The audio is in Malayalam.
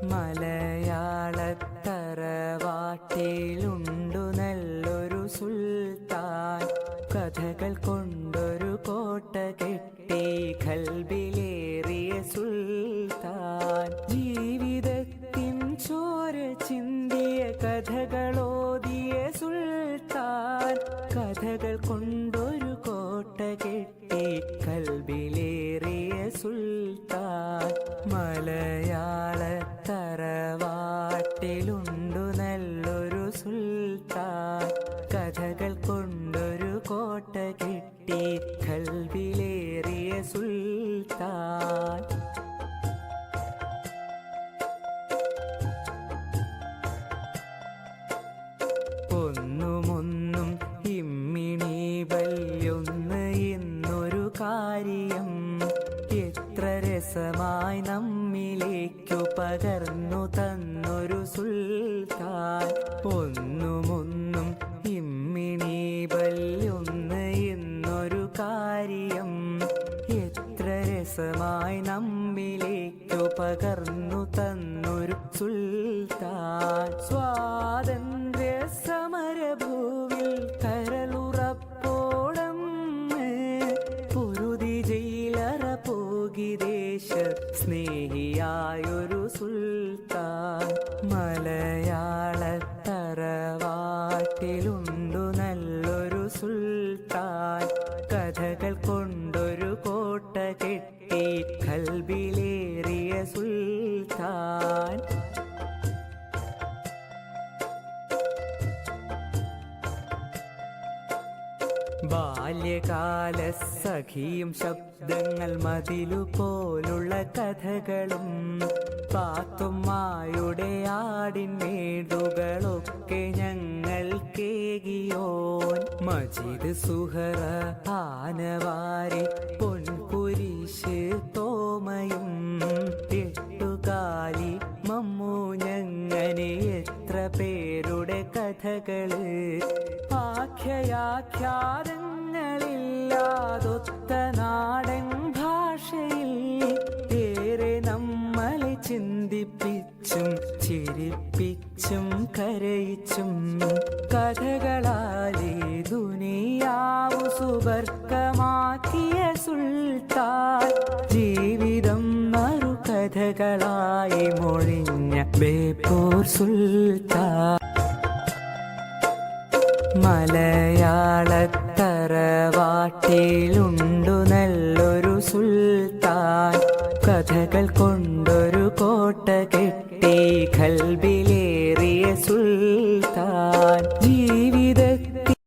മലയാളത്തറവാട്ടിലുണ്ടു നല്ലൊരു സുൽത്താൻ, കഥകൾ കൊണ്ടൊരു കോട്ട കെട്ടി ഖൽബിലേറിയ സുൽത്താൻ. ജീവിതത്തിൻ ചോര ചിന്തിയ കഥകളോതിയ സുൽത്താൻ, കഥകൾ കൊണ്ടൊരു കോട്ട കെട്ടി ഖൽബിലേറിയ സുൽത്താൻ. മലയാളത്തറവാട്ടിലുണ്ടു നല്ലൊരു സുൽത്താൻ, കഥകൾ കൊണ്ടൊരു കോട്ട കെട്ടി ഖൽബിലേറിയ സുൽത്താൻ. ഒന്നുമൊന്നും ഇമ്മിണി വല്യൊന്ന് എന്നൊരു കാര്യം എത്ര രസമായി നമ്മിലേക്കു പകർന്നു തന്നൊരു സുൽത്താൻ. ഒന്നുമൊന്നും ഇമ്മിണി വല്യൊന്ന് എന്നൊരു കാര്യം എത്ര രസമായി നമ്മിലേക്കു പകർന്നു തന്നൊരു സുൽത്താൻ. സ്വാതന്ത്ര്യ സമരഭൂവിൽ കരളുറപ്പോളം പൊരുതി ജയിലറ പോകി ദേശ സ്നേഹിയായൊരു സുൽത്താൻ. മലയാളത്തറവാട്ടിലുണ്ടു നല്ലൊരു സുൽത്താൻ, കഥകൾ കൊണ്ടൊരു കോട്ട കെട്ടി ഖൽബിലേറിയ സുൽത്താൻ. ബാല്യകാല സഖിയും ശബ്ദങ്ങൾ മതിലുപോലുള്ള കഥകളും പാത്തുമ്മായുടെ ആടിൻമേടുകളൊക്കെ ഞങ്ങൾ കേകിയോൻ. മജീദ് സുഹറ ആനവാരി പൊൻകുരിശ് തോമയും എട്ടുകാലി മമ്മൂ ഞങ്ങനെ എത്ര പേരുടെ കഥകള്. ആഖ്യാഖ്യാതങ്ങളില്ലാതൊത്ത നാടൻ ഭാഷയിൽ ഏറെ നമ്മളെ ചിന്തിപ്പിച്ചും ചിരിപ്പിച്ചും കരയിച്ചും കഥകളാലേ ദുനിയാവു സുബർക്കമാക്കിയ സുൽത്താൻ. ജീവിതം മറു കഥകളായി മൊഴിഞ്ഞ ബേപ്പൂർ സുൽത്താൻ. മലയാളത്തറവാട്ടിലുണ്ടു നല്ലൊരു സുൽത്താൻ, കഥകൾ കൊണ്ടൊരു കോട്ട കെട്ടി ഖൽബിലേറിയ സുൽത്താൻ.